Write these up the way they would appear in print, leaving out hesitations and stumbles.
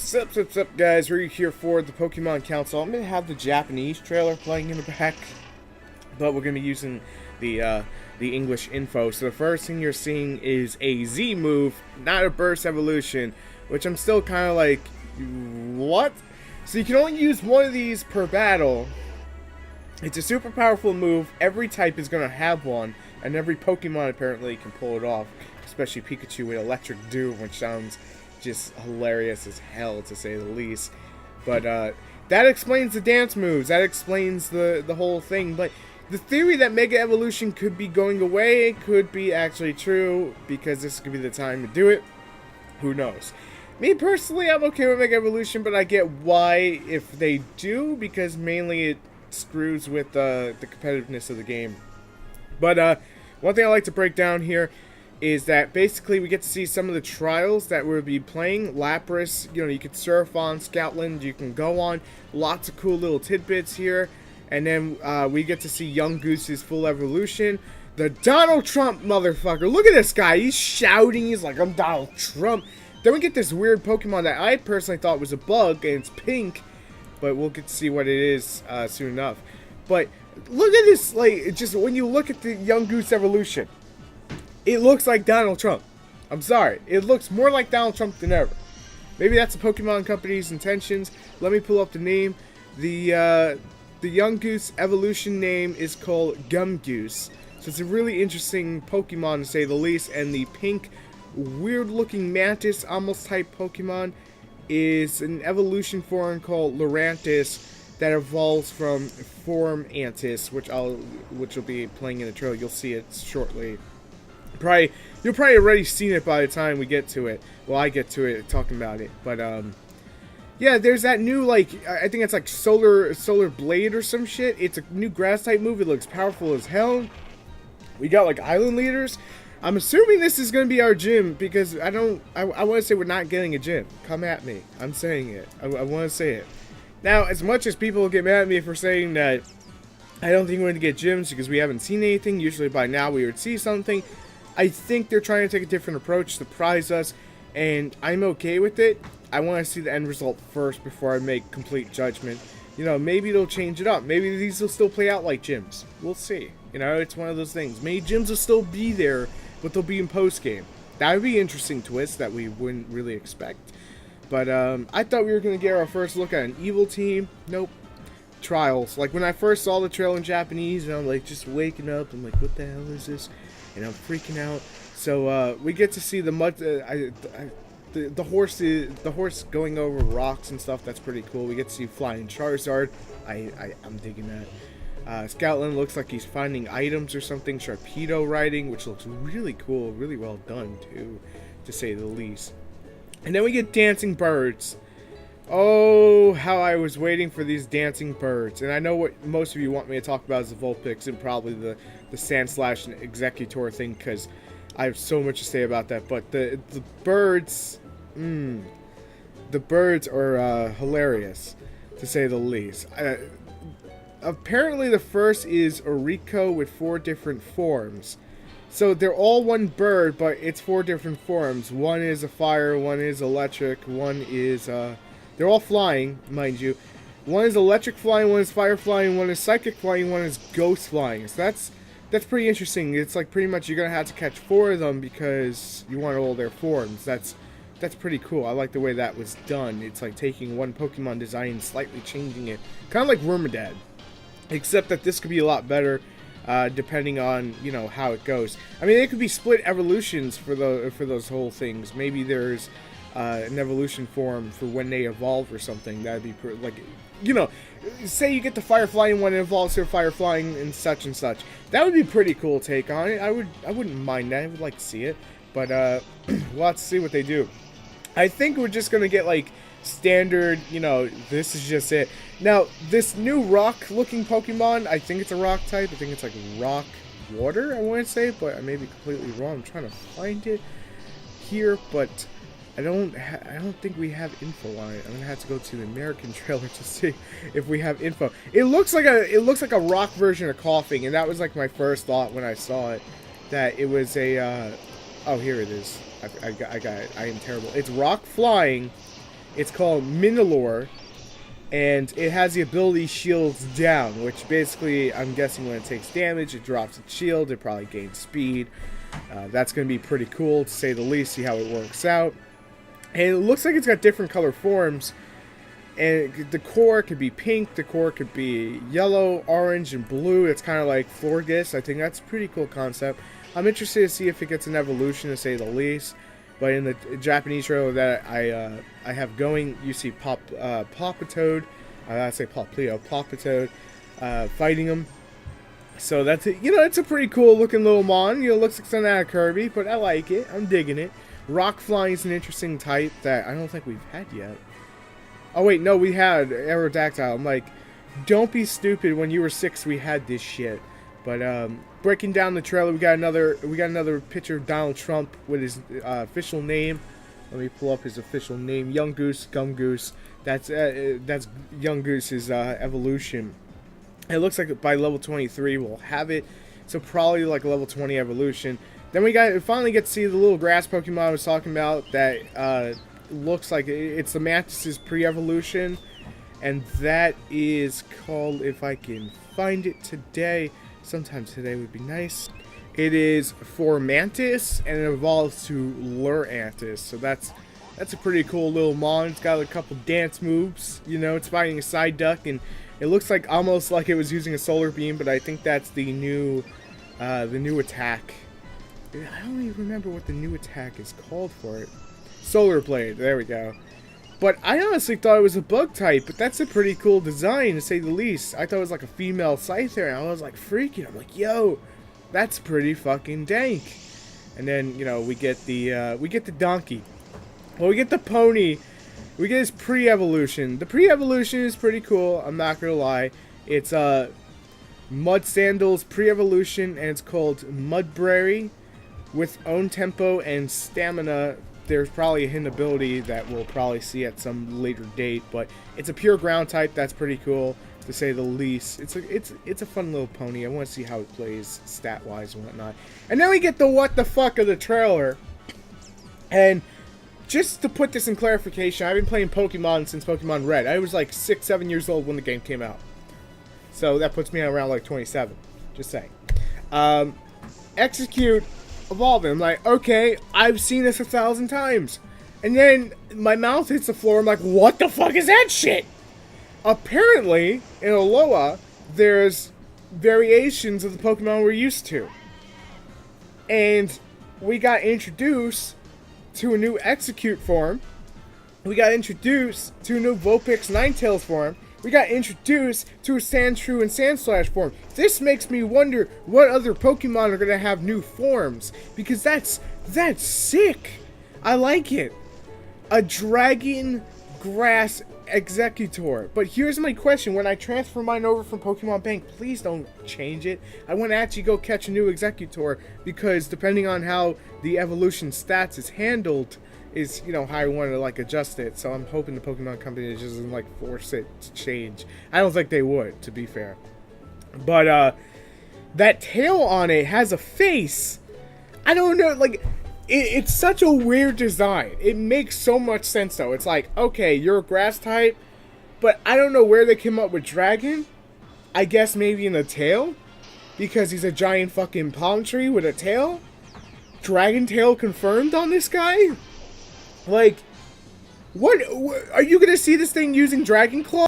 Sup, guys? We're here for the Pokemon Council. I'm gonna have the Japanese trailer playing in the back, but we're gonna be using the English info. So the first thing you're seeing is a Z move, not a burst evolution, which I'm still kind of like, what? So you can only use one of these per battle. It's a super powerful move. Every type is gonna have one, and every Pokemon apparently can pull it off, especially Pikachu with Electric Doom, which sounds just hilarious as hell, to say the least. But that explains the dance moves. That explains the whole thing. But the theory that Mega Evolution could be going away could be actually true, because this could be the time to do it. Who knows? Me personally, I'm okay with Mega Evolution, but I get why if they do, because mainly it screws with the competitiveness of the game. But one thing I like to break down here is that basically we get to see some of the trials that we'll be playing. Lapras, you can surf on, Scoutland, you can go on. Lots of cool little tidbits here. And then we get to see Young Goose's full evolution. The Donald Trump motherfucker. Look at this guy. He's shouting. He's like, I'm Donald Trump. Then we get this weird Pokemon that I personally thought was a bug, and it's pink. But we'll get to see what it is soon enough. But look at this, like, just when you look at the Young Goose evolution, it looks like Donald Trump. I'm sorry. It looks more like Donald Trump than ever. Maybe that's the Pokemon Company's intentions. Let me pull up the name. The Young Goose evolution name is called Gumgoose. So it's a really interesting Pokemon, to say the least. And the pink, weird-looking Mantis almost type Pokemon is an evolution form called Lurantis that evolves from Form Antis, which will be playing in the trailer. You'll see it shortly. You'll probably already seen it by the time we get to it. Well, I get to it talking about it. But yeah, there's that new, like, I think it's like Solar Blade or some shit. It's a new grass type move. It looks powerful as hell. We got like island leaders. I'm assuming this is gonna be our gym, because I want to say we're not getting a gym. Come at me. I'm saying it. I want to say it. Now, as much as people get mad at me for saying that I don't think we're going to get gyms because we haven't seen anything, usually by now we would see something, I think they're trying to take a different approach, surprise us, and I'm okay with it. I want to see the end result first before I make complete judgment. Maybe they'll change it up. Maybe these will still play out like gyms. We'll see. It's one of those things. Maybe gyms will still be there, but they'll be in post-game. That would be an interesting twist that we wouldn't really expect. But I thought we were going to get our first look at an evil team. Nope. Trials. Like, when I first saw the trailer in Japanese, and I'm like just waking up, I'm like, what the hell is this? And I'm freaking out. So we get to see the horse going over rocks and stuff. That's pretty cool. We get to see flying Charizard. I'm digging that. Scoutland looks like he's finding items or something. Sharpedo riding, which looks really cool, really well done too, to say the least. And then we get dancing birds. Oh, how I was waiting for these dancing birds. And I know what most of you want me to talk about is the Vulpix and probably the Sandslash and Executor thing, because I have so much to say about that. But the birds, the birds are hilarious, to say the least. Apparently the first is Oriko with 4 different forms. So they're all one bird, but it's 4 different forms. One is a fire, one is electric, one is they're all flying, mind you. One is electric flying, one is fire flying, one is psychic flying, one is ghost flying. So that's pretty interesting. It's like pretty much you're gonna have to catch 4 of them because you want all their forms. That's pretty cool. I like the way that was done. It's like taking one Pokemon design and slightly changing it, kind of like Wormadad, except that this could be a lot better, depending on how it goes. I mean, they could be split evolutions for those whole things. Maybe there's an evolution form for when they evolve or something. That'd be like, say you get the fire flying one and evolves to fire flying and such and such. That would be a pretty cool take on it. I wouldn't mind that. I would like to see it, but we'll have to see what they do. I think we're just gonna get like standard, this is just it. Now, this new rock-looking Pokemon, I think it's a rock type. I think it's like rock water, I want to say, but I may be completely wrong. I'm trying to find it here, but I don't think we have info on it. I'm gonna have to go to the American trailer to see if we have info. It looks like a rock version of Coughing, and that was like my first thought when I saw it, that it was a oh, here it is. I got it. I am terrible. It's rock flying, It's called Minilor, and it has the ability Shields Down, which basically, I'm guessing when it takes damage, it drops its shield, it probably gains speed. That's going to be pretty cool, to say the least, see how it works out. And it looks like it's got different color forms, and the core could be pink, the core could be yellow, orange, and blue. It's kind of like Florges. I think that's a pretty cool concept. I'm interested to see if it gets an evolution, to say the least. But in the Japanese trailer that I have going, you see Ploppatoad, I say Ploppatoad, fighting him. So that's it. You know, it's a pretty cool looking little mon. You know, looks like something out of Kirby, but I like it. I'm digging it. Rock flying is an interesting type that I don't think we've had yet. Oh wait, no, we had Aerodactyl. I'm like, don't be stupid. When you were 6, we had this shit. But breaking down the trailer, we got another picture of Donald Trump with his official name. Let me pull up his official name: Young Goose, Gum Goose. That's Young Goose's evolution. It looks like by level 23 we'll have it, so probably like level 20 evolution. Then we finally get to see the little grass Pokemon I was talking about. That looks like it's the Mantis's pre-evolution, and that is called, if I can find it today, sometime today would be nice. It is for Mantis, and it evolves to Lurantis. So that's a pretty cool little mon. It's got a couple dance moves. You know, it's fighting a Psyduck, and it looks like almost like it was using a Solar Beam, but I think that's the new attack. I don't even remember what the new attack is called for it. Solar Blade. There we go. But I honestly thought it was a bug type, but that's a pretty cool design, to say the least. I thought it was like a female Scyther, and I was like freaking. I'm like, yo, that's pretty fucking dank. And then, you know, we get the donkey. Well, we get the pony. We get his pre-evolution. The pre-evolution is pretty cool, I'm not gonna lie. It's Mud Sandals pre-evolution, and it's called Mudberry. With own tempo and stamina. There's probably a hidden ability that we'll probably see at some later date, but it's a pure ground type. That's pretty cool, to say the least. It's a fun little pony. I want to see how it plays stat-wise and whatnot. And then we get the what the fuck of the trailer. And just to put this in clarification, I've been playing Pokemon since Pokemon Red. I was like 6, 7 years old when the game came out. So that puts me around like 27. Just saying. Execute evolving. I'm like, okay, I've seen this 1,000 times. And then my mouth hits the floor. I'm like, what the fuck is that shit? Apparently, in Alola, there's variations of the Pokemon we're used to. And we got introduced to a new Execute form. We got introduced to a new Vulpix Ninetales form. We got introduced to a Sandshrew and Sandslash form. This makes me wonder what other Pokemon are going to have new forms. Because that's sick. I like it. A Dragon Grass Executor. But here's my question. When I transfer mine over from Pokemon Bank, please don't change it. I want to actually go catch a new Executor. Because depending on how the evolution stats is handled, is, you know, how I want to like adjust it. So I'm hoping the Pokemon Company just doesn't like force it to change. I don't think they would, to be fair. But that tail on it has a face. I don't know, like it's such a weird design. It makes so much sense though. It's like, okay, you're a grass type, but I don't know where they came up with dragon. I guess maybe in the tail, because he's a giant fucking palm tree with a tail. Dragon tail confirmed on this guy. Like, what are you gonna see this thing using Dragon Claw?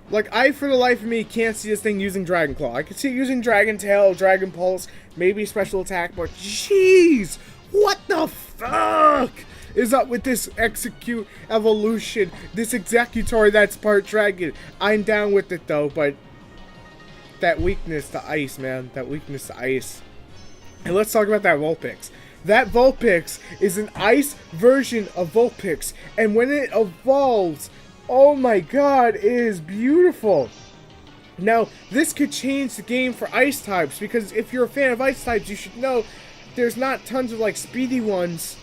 Like, I, for the life of me, can't see this thing using Dragon Claw. I can see it using Dragon Tail, Dragon Pulse, maybe Special Attack, but jeez, what the fuck is up with this Execute evolution, this Executor that's part Dragon? I'm down with it though, but that weakness to ice, man, that weakness to ice. And let's talk about that Vulpix. That Vulpix is an ice version of Vulpix, and when it evolves, oh my god, it is beautiful. Now, this could change the game for ice types, because if you're a fan of ice types, you should know there's not tons of like speedy ones,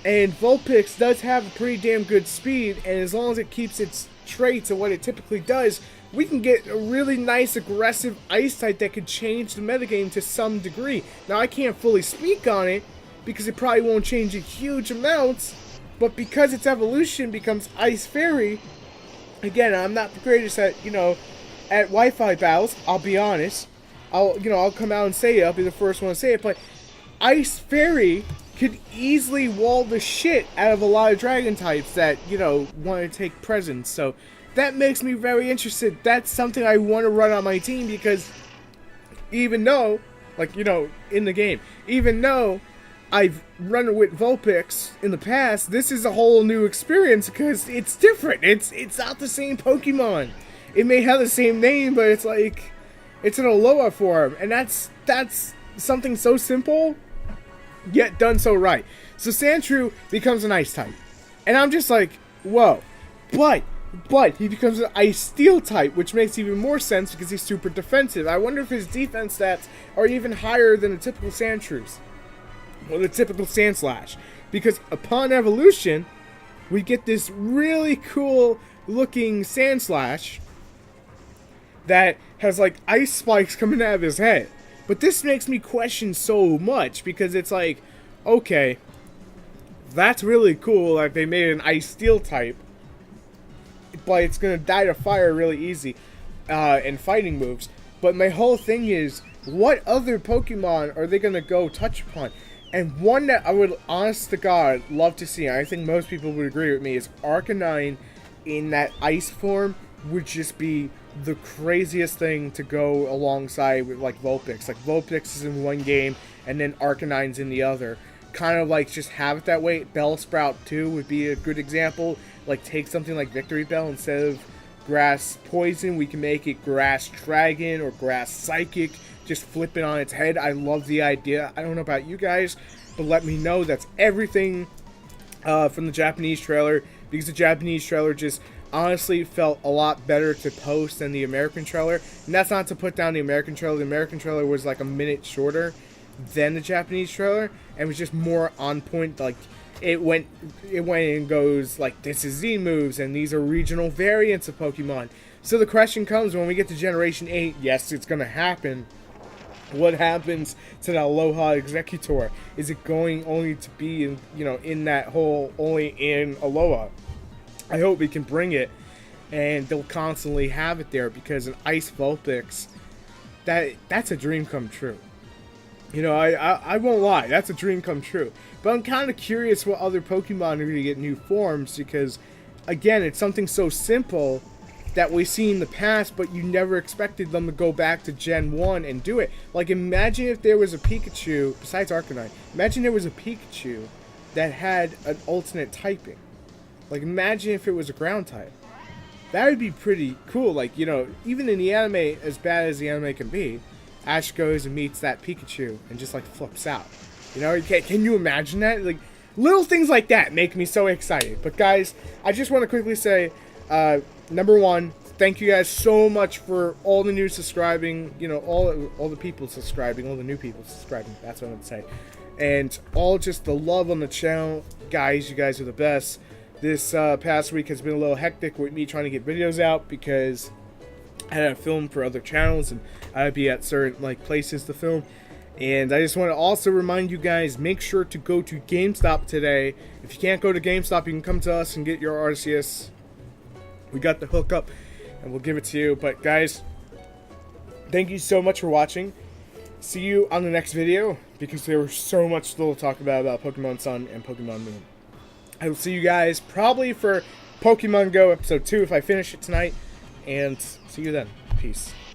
and Vulpix does have a pretty damn good speed, and as long as it keeps its traits and what it typically does, we can get a really nice aggressive ice type that could change the metagame to some degree. Now, I can't fully speak on it, because it probably won't change in huge amounts, But because its evolution becomes Ice Fairy, again, I'm not the greatest at, at Wi-Fi battles, I'll be honest. I'll come out and say it, I'll be the first one to say it, but Ice Fairy could easily wall the shit out of a lot of dragon types that, want to take presents. So that makes me very interested. That's something I want to run on my team, because even though, in the game, even though I've run with Vulpix in the past, this is a whole new experience because it's different. It's not the same Pokemon. It may have the same name, but it's like, it's an Alola form, and that's something so simple, yet done so right. So Sandshrew becomes an Ice type, and I'm just like, whoa. But he becomes an Ice Steel type, which makes even more sense because he's super defensive. I wonder if his defense stats are even higher than the typical Sandshrew's, or the typical Sandslash, because upon evolution, we get this really cool looking Sandslash that has like ice spikes coming out of his head. But this makes me question so much, because it's like, okay, that's really cool that they made an Ice Steel type, but it's gonna die to fire really easy and fighting moves. But my whole thing is, what other Pokemon are they gonna go touch upon? And one that I would, honest to God, love to see, and I think most people would agree with me, is Arcanine in that ice form would just be the craziest thing to go alongside with, like, Vulpix. Like, Vulpix is in one game, and then Arcanine's in the other. Kind of, like, just have it that way. Bellsprout, too, would be a good example. Like, take something like Victory Bell, instead of Grass Poison, we can make it Grass Dragon or Grass Psychic. Just flip it on its head. I love the idea. I don't know about you guys, but let me know. That's everything from the Japanese trailer, because the Japanese trailer just honestly felt a lot better to post than the American trailer. And that's not to put down the American trailer. The American trailer was like a minute shorter than the Japanese trailer, and was just more on point. Like, it went and goes like, this is Z moves, and these are regional variants of Pokemon. So the question comes, when we get to Generation 8, yes, it's gonna happen. What happens to the Aloha Executor? Is it going only to be in, in that whole, only in Aloha? I hope we can bring it, and they'll constantly have it there, because an Ice Vulpix, that's a dream come true. I won't lie, that's a dream come true. But I'm kind of curious what other Pokemon are going to get new forms, because, again, it's something so simple that we've seen in the past, but you never expected them to go back to Gen 1 and do it. Like, imagine if there was a Pikachu, besides Arcanine, imagine there was a Pikachu that had an alternate typing. Like, imagine if it was a ground type. That would be pretty cool. Like, even in the anime, as bad as the anime can be, Ash goes and meets that Pikachu and just, like, flips out. Can you imagine that? Like, little things like that make me so excited. But, guys, I just want to quickly say, number one, thank you guys so much for all the new subscribing, all the people subscribing, all the new people subscribing, that's what I'm going to say. And all just the love on the channel. Guys, you guys are the best. This past week has been a little hectic with me trying to get videos out, because I had to film for other channels, and I would be at certain places to film. And I just want to also remind you guys, make sure to go to GameStop today. If you can't go to GameStop, you can come to us and get your Arceus. We got the hookup, and we'll give it to you. But guys, thank you so much for watching. See you on the next video, because there was so much still to talk about Pokemon Sun and Pokemon Moon. I will see you guys probably for Pokemon Go Episode 2 if I finish it tonight. And see you then. Peace.